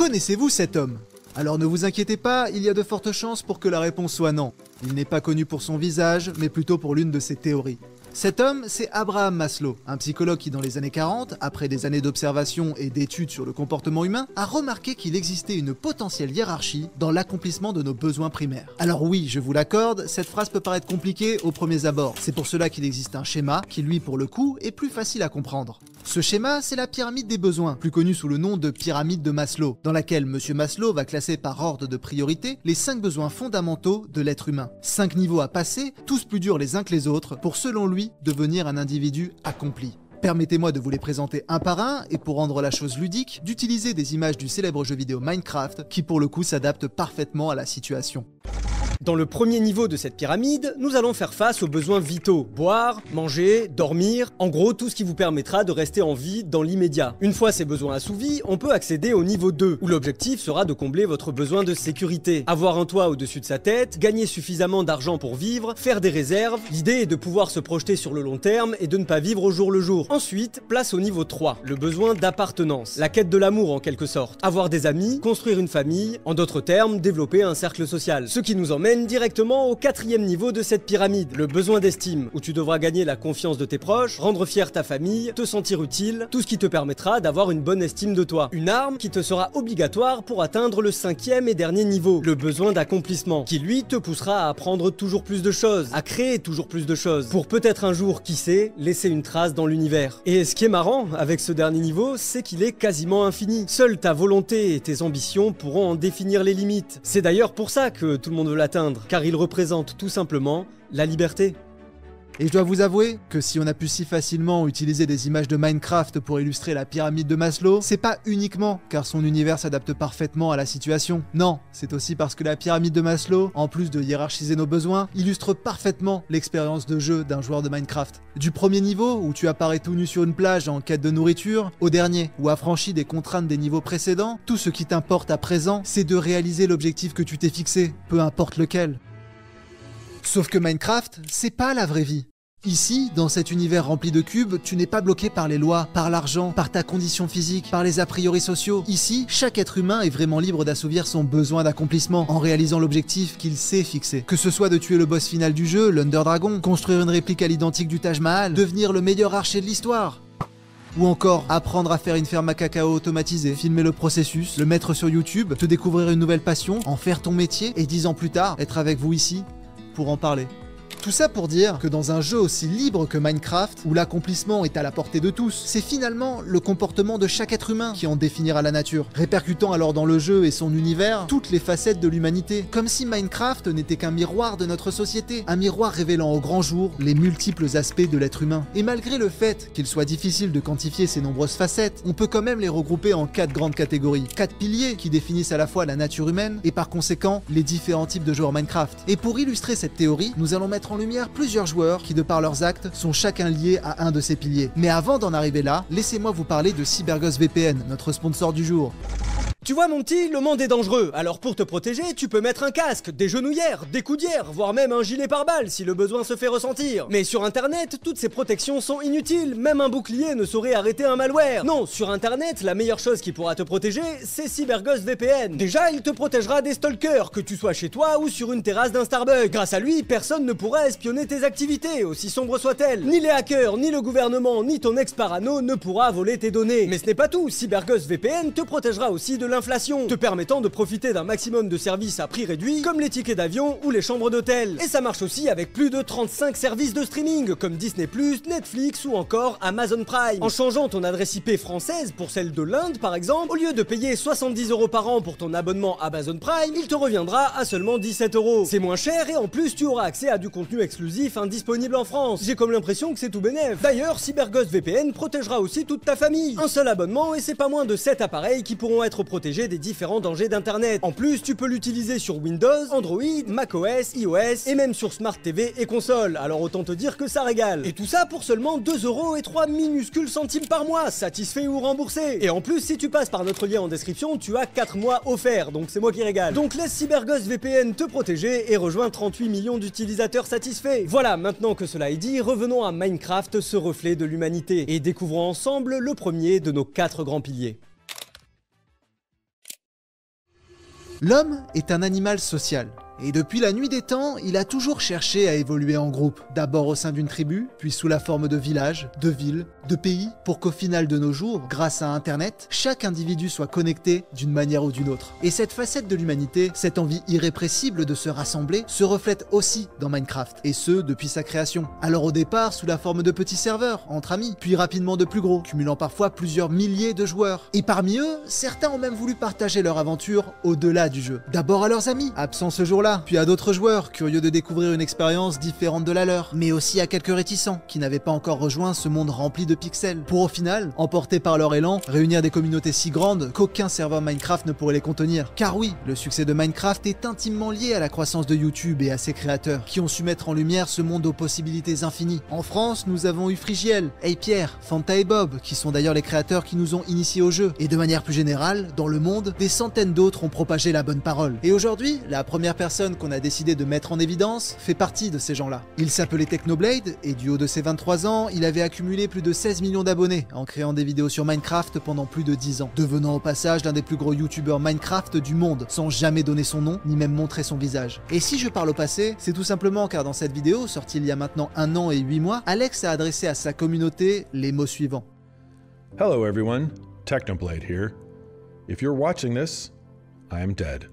Connaissez-vous cet homme? Alors ne vous inquiétez pas, il y a de fortes chances pour que la réponse soit non. Il n'est pas connu pour son visage, mais plutôt pour l'une de ses théories. Cet homme, c'est Abraham Maslow, un psychologue qui dans les années 40, après des années d'observation et d'études sur le comportement humain, a remarqué qu'il existait une potentielle hiérarchie dans l'accomplissement de nos besoins primaires. Alors oui, je vous l'accorde, cette phrase peut paraître compliquée aux premiers abords. C'est pour cela qu'il existe un schéma qui, lui, pour le coup, est plus facile à comprendre. Ce schéma, c'est la pyramide des besoins, plus connue sous le nom de pyramide de Maslow, dans laquelle M. Maslow va classer par ordre de priorité les 5 besoins fondamentaux de l'être humain. 5 niveaux à passer, tous plus durs les uns que les autres, pour selon lui devenir un individu accompli. Permettez-moi de vous les présenter un par un, et pour rendre la chose ludique, d'utiliser des images du célèbre jeu vidéo Minecraft, qui pour le coup s'adapte parfaitement à la situation. Dans le premier niveau de cette pyramide, nous allons faire face aux besoins vitaux. Boire, manger, dormir, en gros tout ce qui vous permettra de rester en vie dans l'immédiat. Une fois ces besoins assouvis, on peut accéder au niveau 2, où l'objectif sera de combler votre besoin de sécurité. Avoir un toit au-dessus de sa tête, gagner suffisamment d'argent pour vivre, faire des réserves. L'idée est de pouvoir se projeter sur le long terme et de ne pas vivre au jour le jour. Ensuite, place au niveau 3, le besoin d'appartenance. La quête de l'amour en quelque sorte. Avoir des amis, construire une famille, en d'autres termes, développer un cercle social. Ce qui nous emmène directement au 4e niveau de cette pyramide, le besoin d'estime, où tu devras gagner la confiance de tes proches, rendre fier ta famille, te sentir utile, tout ce qui te permettra d'avoir une bonne estime de toi. Une arme qui te sera obligatoire pour atteindre le 5e et dernier niveau, le besoin d'accomplissement, qui lui te poussera à apprendre toujours plus de choses, à créer toujours plus de choses, pour peut-être un jour, qui sait, laisser une trace dans l'univers. Et ce qui est marrant avec ce dernier niveau, c'est qu'il est quasiment infini. Seule ta volonté et tes ambitions pourront en définir les limites. C'est d'ailleurs pour ça que tout le monde veut l'atteindre, car il représente tout simplement la liberté. Et je dois vous avouer que si on a pu si facilement utiliser des images de Minecraft pour illustrer la pyramide de Maslow, c'est pas uniquement car son univers s'adapte parfaitement à la situation. Non, c'est aussi parce que la pyramide de Maslow, en plus de hiérarchiser nos besoins, illustre parfaitement l'expérience de jeu d'un joueur de Minecraft. Du premier niveau, où tu apparais tout nu sur une plage en quête de nourriture, au dernier, où affranchi des contraintes des niveaux précédents, tout ce qui t'importe à présent, c'est de réaliser l'objectif que tu t'es fixé, peu importe lequel. Sauf que Minecraft, c'est pas la vraie vie. Ici, dans cet univers rempli de cubes, tu n'es pas bloqué par les lois, par l'argent, par ta condition physique, par les a priori sociaux. Ici, chaque être humain est vraiment libre d'assouvir son besoin d'accomplissement en réalisant l'objectif qu'il s'est fixé. Que ce soit de tuer le boss final du jeu, l'Under Dragon, construire une réplique à l'identique du Taj Mahal, devenir le meilleur archer de l'histoire. Ou encore, apprendre à faire une ferme à cacao automatisée, filmer le processus, le mettre sur YouTube, te découvrir une nouvelle passion, en faire ton métier, et 10 ans plus tard, être avec vous ici pour en parler. Tout ça pour dire que dans un jeu aussi libre que Minecraft, où l'accomplissement est à la portée de tous, c'est finalement le comportement de chaque être humain qui en définira la nature, répercutant alors dans le jeu et son univers toutes les facettes de l'humanité, comme si Minecraft n'était qu'un miroir de notre société, un miroir révélant au grand jour les multiples aspects de l'être humain. Et malgré le fait qu'il soit difficile de quantifier ces nombreuses facettes, on peut quand même les regrouper en 4 grandes catégories, 4 piliers qui définissent à la fois la nature humaine et par conséquent les différents types de joueurs Minecraft. Et pour illustrer cette théorie, nous allons mettre en lumière plusieurs joueurs qui, de par leurs actes, sont chacun liés à un de ces piliers. Mais avant d'en arriver là, laissez-moi vous parler de CyberGhost VPN, notre sponsor du jour. Tu vois mon petit, le monde est dangereux, alors pour te protéger, tu peux mettre un casque, des genouillères, des coudières, voire même un gilet pare-balles si le besoin se fait ressentir. Mais sur internet, toutes ces protections sont inutiles, même un bouclier ne saurait arrêter un malware. Non, sur internet, la meilleure chose qui pourra te protéger, c'est CyberGhost VPN. Déjà, il te protégera des stalkers, que tu sois chez toi ou sur une terrasse d'un Starbucks. Grâce à lui, personne ne pourra espionner tes activités, aussi sombres soient-elles. Ni les hackers, ni le gouvernement, ni ton ex-parano ne pourra voler tes données. Mais ce n'est pas tout, CyberGhost VPN te protégera aussi de l'inflation, te permettant de profiter d'un maximum de services à prix réduit, comme les tickets d'avion ou les chambres d'hôtel. Et ça marche aussi avec plus de 35 services de streaming, comme Disney+, Netflix ou encore Amazon Prime. En changeant ton adresse IP française pour celle de l'Inde par exemple, au lieu de payer 70 € par an pour ton abonnement Amazon Prime, il te reviendra à seulement 17 €. C'est moins cher et en plus tu auras accès à du contenu exclusif indisponible en France. J'ai comme l'impression que c'est tout bénef. D'ailleurs, CyberGhost VPN protégera aussi toute ta famille. Un seul abonnement et c'est pas moins de 7 appareils qui pourront être protégés des différents dangers d'internet. En plus, tu peux l'utiliser sur Windows, Android, macOS, iOS et même sur Smart TV et console. Alors autant te dire que ça régale. Et tout ça pour seulement 2 € et 3 minuscules centimes par mois, satisfait ou remboursé. Et en plus, si tu passes par notre lien en description, tu as 4 mois offerts, donc c'est moi qui régale. Donc laisse CyberGhost VPN te protéger et rejoins 38 millions d'utilisateurs satisfaits. Voilà, maintenant que cela est dit, revenons à Minecraft, ce reflet de l'humanité, et découvrons ensemble le premier de nos 4 grands piliers. L'homme est un animal social. Et depuis la nuit des temps, il a toujours cherché à évoluer en groupe, d'abord au sein d'une tribu, puis sous la forme de villages, de villes, de pays, pour qu'au final de nos jours, grâce à Internet, chaque individu soit connecté d'une manière ou d'une autre. Et cette facette de l'humanité, cette envie irrépressible de se rassembler, se reflète aussi dans Minecraft, et ce, depuis sa création. Alors au départ, sous la forme de petits serveurs, entre amis, puis rapidement de plus gros, cumulant parfois plusieurs milliers de joueurs. Et parmi eux, certains ont même voulu partager leur aventure au-delà du jeu. D'abord à leurs amis, absents ce jour-là, puis à d'autres joueurs, curieux de découvrir une expérience différente de la leur, mais aussi à quelques réticents, qui n'avaient pas encore rejoint ce monde rempli de pixels, pour au final, emportés par leur élan, réunir des communautés si grandes qu'aucun serveur Minecraft ne pourrait les contenir. Car oui, le succès de Minecraft est intimement lié à la croissance de YouTube et à ses créateurs, qui ont su mettre en lumière ce monde aux possibilités infinies. En France, nous avons eu Frigiel, Hey Pierre, Fanta et Bob, qui sont d'ailleurs les créateurs qui nous ont initiés au jeu, et de manière plus générale, dans le monde, des centaines d'autres ont propagé la bonne parole. Et aujourd'hui, la première personne qu'on a décidé de mettre en évidence fait partie de ces gens-là. Il s'appelait Technoblade et du haut de ses 23 ans, il avait accumulé plus de 16 millions d'abonnés en créant des vidéos sur Minecraft pendant plus de 10 ans, devenant au passage l'un des plus gros youtubeurs Minecraft du monde, sans jamais donner son nom ni même montrer son visage. Et si je parle au passé, c'est tout simplement car dans cette vidéo, sortie il y a maintenant 1 an et 8 mois, Alex a adressé à sa communauté les mots suivants. Hello everyone, Technoblade here. If you're watching this, I am dead.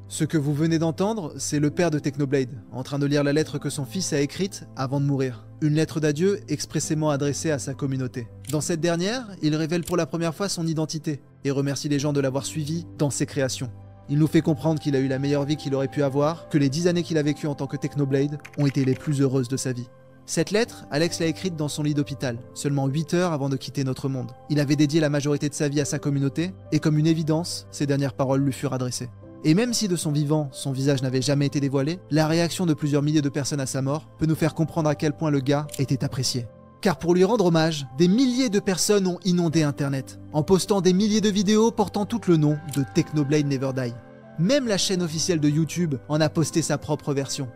Ce que vous venez d'entendre, c'est le père de Technoblade, en train de lire la lettre que son fils a écrite avant de mourir. Une lettre d'adieu expressément adressée à sa communauté. Dans cette dernière, il révèle pour la première fois son identité, et remercie les gens de l'avoir suivi dans ses créations. Il nous fait comprendre qu'il a eu la meilleure vie qu'il aurait pu avoir, que les 10 années qu'il a vécues en tant que Technoblade ont été les plus heureuses de sa vie. Cette lettre, Alex l'a écrite dans son lit d'hôpital, seulement 8 heures avant de quitter notre monde. Il avait dédié la majorité de sa vie à sa communauté, et comme une évidence, ses dernières paroles lui furent adressées. Et même si de son vivant, son visage n'avait jamais été dévoilé, la réaction de plusieurs milliers de personnes à sa mort peut nous faire comprendre à quel point le gars était apprécié. Car pour lui rendre hommage, des milliers de personnes ont inondé Internet, en postant des milliers de vidéos portant tout le nom de Technoblade Never Die. Même la chaîne officielle de YouTube en a posté sa propre version.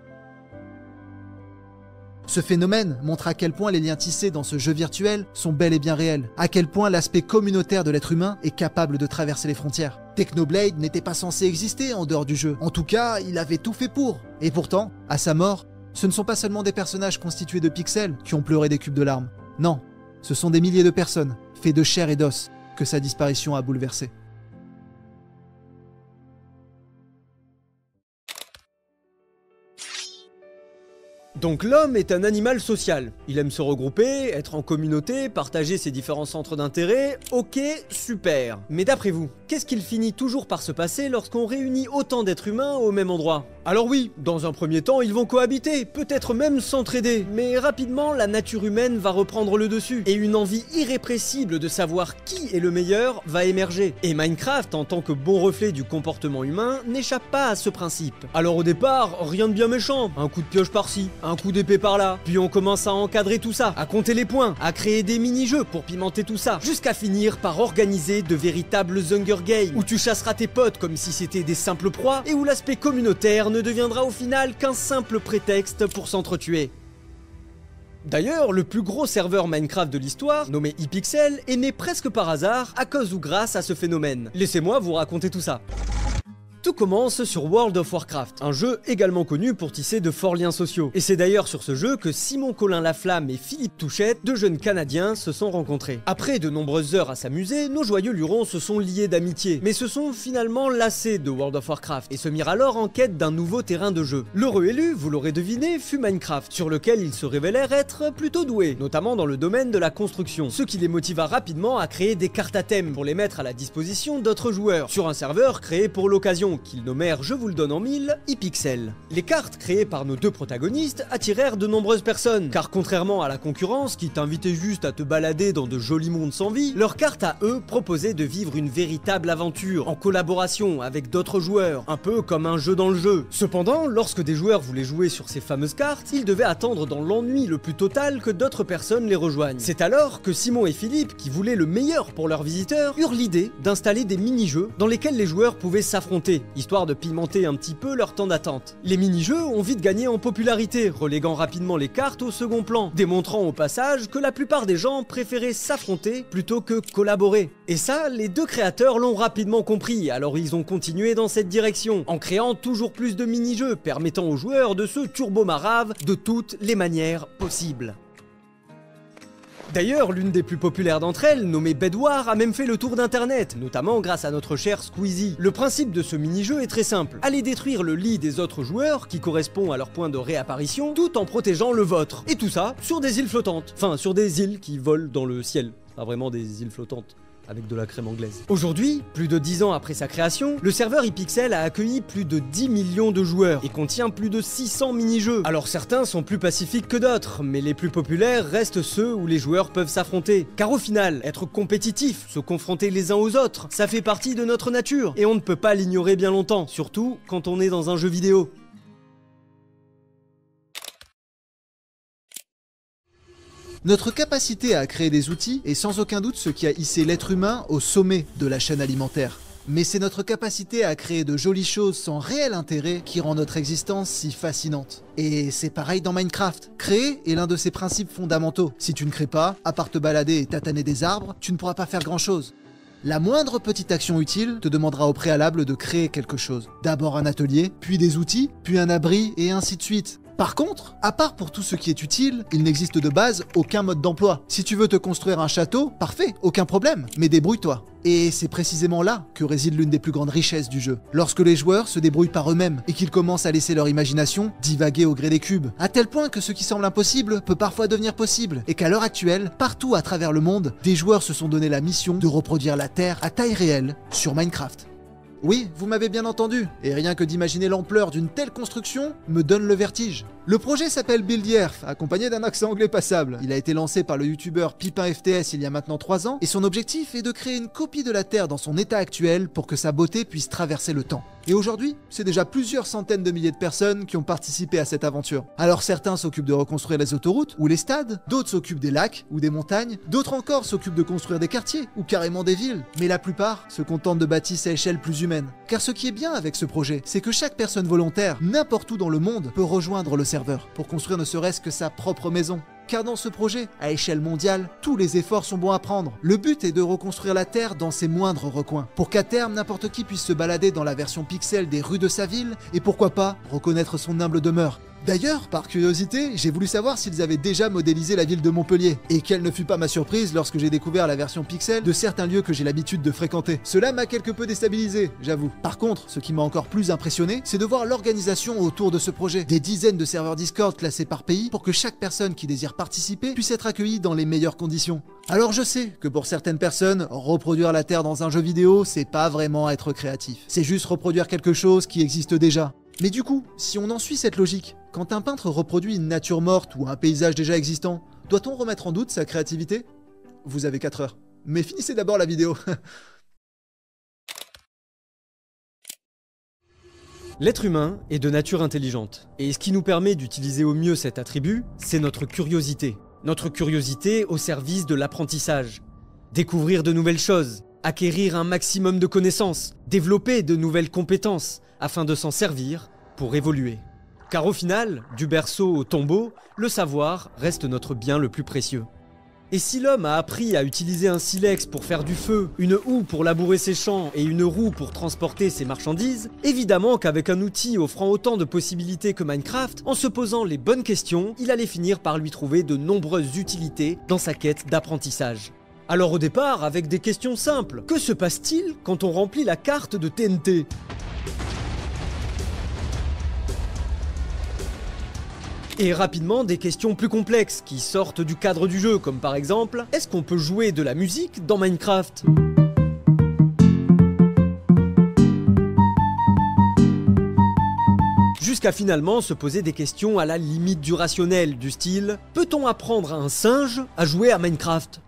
Ce phénomène montre à quel point les liens tissés dans ce jeu virtuel sont bel et bien réels, à quel point l'aspect communautaire de l'être humain est capable de traverser les frontières. Technoblade n'était pas censé exister en dehors du jeu, en tout cas il avait tout fait pour. Et pourtant, à sa mort, ce ne sont pas seulement des personnages constitués de pixels qui ont pleuré des cubes de larmes. Non, ce sont des milliers de personnes, faits de chair et d'os, que sa disparition a bouleversé. Donc l'homme est un animal social. Il aime se regrouper, être en communauté, partager ses différents centres d'intérêt. Ok, super. Mais d'après vous, qu'est-ce qu'il finit toujours par se passer lorsqu'on réunit autant d'êtres humains au même endroit? Alors oui, dans un premier temps, ils vont cohabiter, peut-être même s'entraider, mais rapidement, la nature humaine va reprendre le dessus, et une envie irrépressible de savoir qui est le meilleur va émerger. Et Minecraft, en tant que bon reflet du comportement humain, n'échappe pas à ce principe. Alors au départ, rien de bien méchant, un coup de pioche par-ci, un coup d'épée par-là, puis on commence à encadrer tout ça, à compter les points, à créer des mini-jeux pour pimenter tout ça, jusqu'à finir par organiser de véritables Hunger Games, où tu chasseras tes potes comme si c'était des simples proies, et où l'aspect communautaire ne deviendra au final qu'un simple prétexte pour s'entretuer. D'ailleurs, le plus gros serveur Minecraft de l'histoire, nommé Hypixel, est né presque par hasard à cause ou grâce à ce phénomène. Laissez-moi vous raconter tout ça. Tout commence sur World of Warcraft, un jeu également connu pour tisser de forts liens sociaux. Et c'est d'ailleurs sur ce jeu que Simon Colin Laflamme et Philippe Touchette, deux jeunes Canadiens, se sont rencontrés. Après de nombreuses heures à s'amuser, nos joyeux lurons se sont liés d'amitié, mais se sont finalement lassés de World of Warcraft et se mirent alors en quête d'un nouveau terrain de jeu. L'heureux élu, vous l'aurez deviné, fut Minecraft, sur lequel ils se révélèrent être plutôt doués, notamment dans le domaine de la construction, ce qui les motiva rapidement à créer des cartes à thème pour les mettre à la disposition d'autres joueurs, sur un serveur créé pour l'occasion, qu'ils nommèrent, je vous le donne en mille, Hypixel. Les cartes créées par nos deux protagonistes attirèrent de nombreuses personnes, car contrairement à la concurrence qui t'invitait juste à te balader dans de jolis mondes sans vie, leurs cartes à eux proposaient de vivre une véritable aventure, en collaboration avec d'autres joueurs, un peu comme un jeu dans le jeu. Cependant, lorsque des joueurs voulaient jouer sur ces fameuses cartes, ils devaient attendre dans l'ennui le plus total que d'autres personnes les rejoignent. C'est alors que Simon et Philippe, qui voulaient le meilleur pour leurs visiteurs, eurent l'idée d'installer des mini-jeux dans lesquels les joueurs pouvaient s'affronter, histoire de pimenter un petit peu leur temps d'attente. Les mini-jeux ont vite gagné en popularité, reléguant rapidement les cartes au second plan, démontrant au passage que la plupart des gens préféraient s'affronter plutôt que collaborer. Et ça, les deux créateurs l'ont rapidement compris, alors ils ont continué dans cette direction, en créant toujours plus de mini-jeux, permettant aux joueurs de se turbo-marave de toutes les manières possibles. D'ailleurs, l'une des plus populaires d'entre elles, nommée Bed War, a même fait le tour d'internet, notamment grâce à notre cher Squeezie. Le principe de ce mini-jeu est très simple. Allez détruire le lit des autres joueurs, qui correspond à leur point de réapparition, tout en protégeant le vôtre. Et tout ça sur des îles flottantes. Enfin, sur des îles qui volent dans le ciel. Pas vraiment des îles flottantes. Avec de la crème anglaise. Aujourd'hui, plus de 10 ans après sa création, le serveur iPixel a accueilli plus de 10 millions de joueurs et contient plus de 600 mini-jeux. Alors certains sont plus pacifiques que d'autres, mais les plus populaires restent ceux où les joueurs peuvent s'affronter. Car au final, être compétitif, se confronter les uns aux autres, ça fait partie de notre nature, et on ne peut pas l'ignorer bien longtemps, surtout quand on est dans un jeu vidéo. Notre capacité à créer des outils est sans aucun doute ce qui a hissé l'être humain au sommet de la chaîne alimentaire. Mais c'est notre capacité à créer de jolies choses sans réel intérêt qui rend notre existence si fascinante. Et c'est pareil dans Minecraft. Créer est l'un de ses principes fondamentaux. Si tu ne crées pas, à part te balader et tataner des arbres, tu ne pourras pas faire grand chose. La moindre petite action utile te demandera au préalable de créer quelque chose. D'abord un atelier, puis des outils, puis un abri, et ainsi de suite. Par contre, à part pour tout ce qui est utile, il n'existe de base aucun mode d'emploi. Si tu veux te construire un château, parfait, aucun problème, mais débrouille-toi. Et c'est précisément là que réside l'une des plus grandes richesses du jeu. Lorsque les joueurs se débrouillent par eux-mêmes et qu'ils commencent à laisser leur imagination divaguer au gré des cubes, à tel point que ce qui semble impossible peut parfois devenir possible, et qu'à l'heure actuelle, partout à travers le monde, des joueurs se sont donné la mission de reproduire la Terre à taille réelle sur Minecraft. Oui, vous m'avez bien entendu, et rien que d'imaginer l'ampleur d'une telle construction me donne le vertige. Le projet s'appelle Build the Earth, accompagné d'un accent anglais passable. Il a été lancé par le youtubeur PipinFTS il y a maintenant 3 ans, et son objectif est de créer une copie de la Terre dans son état actuel pour que sa beauté puisse traverser le temps. Et aujourd'hui, c'est déjà plusieurs centaines de milliers de personnes qui ont participé à cette aventure. Alors certains s'occupent de reconstruire les autoroutes ou les stades, d'autres s'occupent des lacs ou des montagnes, d'autres encore s'occupent de construire des quartiers ou carrément des villes, mais la plupart se contentent de bâtisses à échelle plus humaine. Car ce qui est bien avec ce projet, c'est que chaque personne volontaire, n'importe où dans le monde, peut rejoindre le serveur pour construire ne serait-ce que sa propre maison. Car dans ce projet, à échelle mondiale, tous les efforts sont bons à prendre. Le but est de reconstruire la Terre dans ses moindres recoins, pour qu'à terme, n'importe qui puisse se balader dans la version pixel des rues de sa ville, et pourquoi pas, reconnaître son humble demeure. D'ailleurs, par curiosité, j'ai voulu savoir s'ils avaient déjà modélisé la ville de Montpellier, et quelle ne fut pas ma surprise lorsque j'ai découvert la version pixel de certains lieux que j'ai l'habitude de fréquenter. Cela m'a quelque peu déstabilisé, j'avoue. Par contre, ce qui m'a encore plus impressionné, c'est de voir l'organisation autour de ce projet. Des dizaines de serveurs Discord classés par pays, pour que chaque personne qui désire participer puisse être accueillie dans les meilleures conditions. Alors je sais que pour certaines personnes, reproduire la Terre dans un jeu vidéo, c'est pas vraiment être créatif. C'est juste reproduire quelque chose qui existe déjà. Mais du coup, si on en suit cette logique, quand un peintre reproduit une nature morte ou un paysage déjà existant, doit-on remettre en doute sa créativité? Vous avez 4 heures. Mais finissez d'abord la vidéo. L'être humain est de nature intelligente, et ce qui nous permet d'utiliser au mieux cet attribut, c'est notre curiosité. Notre curiosité au service de l'apprentissage. Découvrir de nouvelles choses, acquérir un maximum de connaissances, développer de nouvelles compétences, afin de s'en servir pour évoluer. Car au final, du berceau au tombeau, le savoir reste notre bien le plus précieux. Et si l'homme a appris à utiliser un silex pour faire du feu, une houe pour labourer ses champs et une roue pour transporter ses marchandises, évidemment qu'avec un outil offrant autant de possibilités que Minecraft, en se posant les bonnes questions, il allait finir par lui trouver de nombreuses utilités dans sa quête d'apprentissage. Alors au départ, avec des questions simples, que se passe-t-il quand on remplit la carte de TNT ? Et rapidement des questions plus complexes qui sortent du cadre du jeu, comme par exemple, est-ce qu'on peut jouer de la musique dans Minecraft ? Jusqu'à finalement se poser des questions à la limite du rationnel, du style, peut-on apprendre à un singe à jouer à Minecraft ?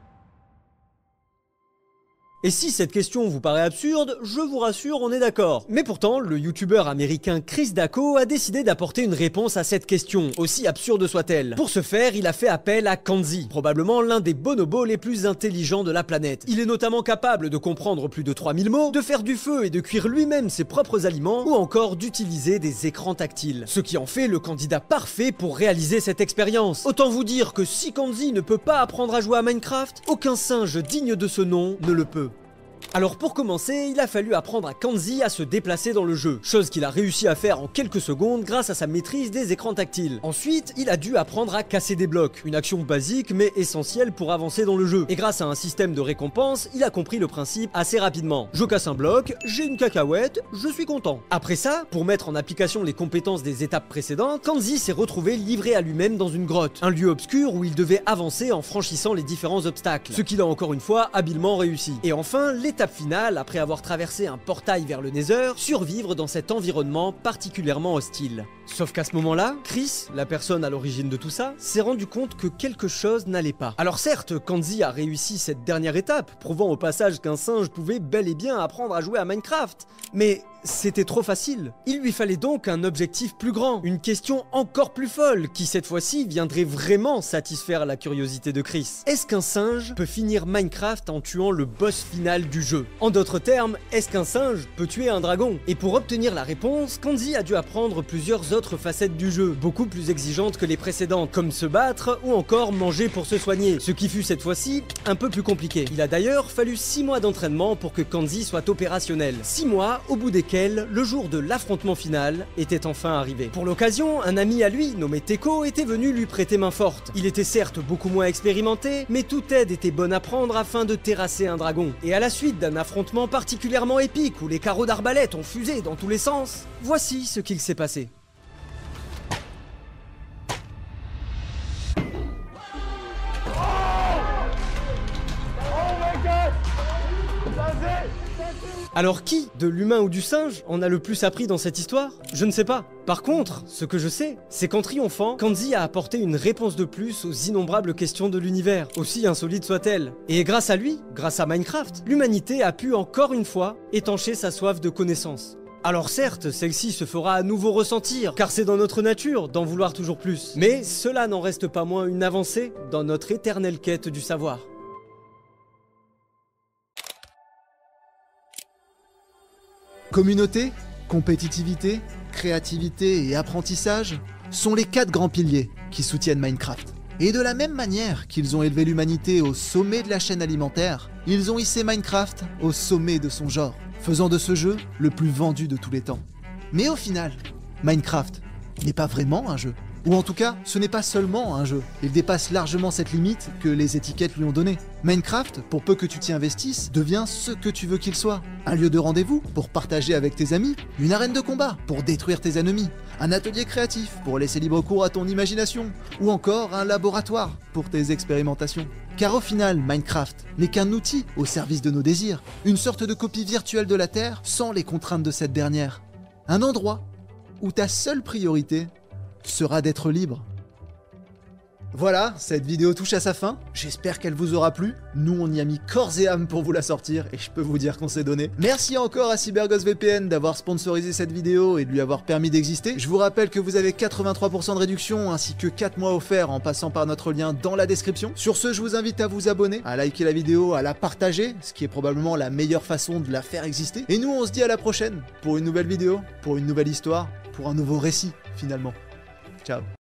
Et si cette question vous paraît absurde, je vous rassure, on est d'accord. Mais pourtant, le youtubeur américain Chris Dacko a décidé d'apporter une réponse à cette question, aussi absurde soit-elle. Pour ce faire, il a fait appel à Kanzi, probablement l'un des bonobos les plus intelligents de la planète. Il est notamment capable de comprendre plus de 3000 mots, de faire du feu et de cuire lui-même ses propres aliments, ou encore d'utiliser des écrans tactiles. Ce qui en fait le candidat parfait pour réaliser cette expérience. Autant vous dire que si Kanzi ne peut pas apprendre à jouer à Minecraft, aucun singe digne de ce nom ne le peut. Alors pour commencer, il a fallu apprendre à Kanzi à se déplacer dans le jeu, chose qu'il a réussi à faire en quelques secondes grâce à sa maîtrise des écrans tactiles. Ensuite, il a dû apprendre à casser des blocs, une action basique mais essentielle pour avancer dans le jeu. Et grâce à un système de récompense, il a compris le principe assez rapidement. Je casse un bloc, j'ai une cacahuète, je suis content. Après ça, pour mettre en application les compétences des étapes précédentes, Kanzi s'est retrouvé livré à lui-même dans une grotte, un lieu obscur où il devait avancer en franchissant les différents obstacles, ce qu'il a encore une fois habilement réussi. Et enfin, l'étape finale, après avoir traversé un portail vers le Nether, survivre dans cet environnement particulièrement hostile. Sauf qu'à ce moment-là, Chris, la personne à l'origine de tout ça, s'est rendu compte que quelque chose n'allait pas. Alors certes, Kanzi a réussi cette dernière étape, prouvant au passage qu'un singe pouvait bel et bien apprendre à jouer à Minecraft, mais c'était trop facile. Il lui fallait donc un objectif plus grand, une question encore plus folle, qui cette fois-ci viendrait vraiment satisfaire la curiosité de Chris. Est-ce qu'un singe peut finir Minecraft en tuant le boss final du jeu? En d'autres termes, est-ce qu'un singe peut tuer un dragon? Et pour obtenir la réponse, Kanzi a dû apprendre plusieurs autres facettes du jeu, beaucoup plus exigeantes que les précédentes, comme se battre ou encore manger pour se soigner, ce qui fut cette fois-ci un peu plus compliqué. Il a d'ailleurs fallu 6 mois d'entraînement pour que Kanzi soit opérationnel. 6 mois au bout desquels le jour de l'affrontement final était enfin arrivé. Pour l'occasion, un ami à lui, nommé Teko, était venu lui prêter main forte. Il était certes beaucoup moins expérimenté, mais toute aide était bonne à prendre afin de terrasser un dragon. Et à la suite d'un affrontement particulièrement épique où les carreaux d'arbalète ont fusé dans tous les sens, voici ce qu'il s'est passé. Alors qui, de l'humain ou du singe, en a le plus appris dans cette histoire? Je ne sais pas. Par contre, ce que je sais, c'est qu'en triomphant, Kanzi a apporté une réponse de plus aux innombrables questions de l'univers, aussi insolites soient-elles. Et grâce à lui, grâce à Minecraft, l'humanité a pu encore une fois étancher sa soif de connaissance. Alors certes, celle-ci se fera à nouveau ressentir, car c'est dans notre nature d'en vouloir toujours plus. Mais cela n'en reste pas moins une avancée dans notre éternelle quête du savoir. Communauté, compétitivité, créativité et apprentissage sont les 4 grands piliers qui soutiennent Minecraft. Et de la même manière qu'ils ont élevé l'humanité au sommet de la chaîne alimentaire, ils ont hissé Minecraft au sommet de son genre, faisant de ce jeu le plus vendu de tous les temps. Mais au final, Minecraft n'est pas vraiment un jeu. Ou en tout cas, ce n'est pas seulement un jeu. Il dépasse largement cette limite que les étiquettes lui ont donnée. Minecraft, pour peu que tu t'y investisses, devient ce que tu veux qu'il soit. Un lieu de rendez-vous pour partager avec tes amis, une arène de combat pour détruire tes ennemis, un atelier créatif pour laisser libre cours à ton imagination, ou encore un laboratoire pour tes expérimentations. Car au final, Minecraft n'est qu'un outil au service de nos désirs, une sorte de copie virtuelle de la Terre sans les contraintes de cette dernière. Un endroit où ta seule priorité sera d'être libre. Voilà, cette vidéo touche à sa fin, j'espère qu'elle vous aura plu. Nous on y a mis corps et âme pour vous la sortir et je peux vous dire qu'on s'est donné. Merci encore à CyberGhostVPN d'avoir sponsorisé cette vidéo et de lui avoir permis d'exister. Je vous rappelle que vous avez 83% de réduction ainsi que 4 mois offerts en passant par notre lien dans la description. Sur ce, je vous invite à vous abonner, à liker la vidéo, à la partager, ce qui est probablement la meilleure façon de la faire exister. Et nous on se dit à la prochaine pour une nouvelle vidéo, pour une nouvelle histoire, pour un nouveau récit finalement. Ciao.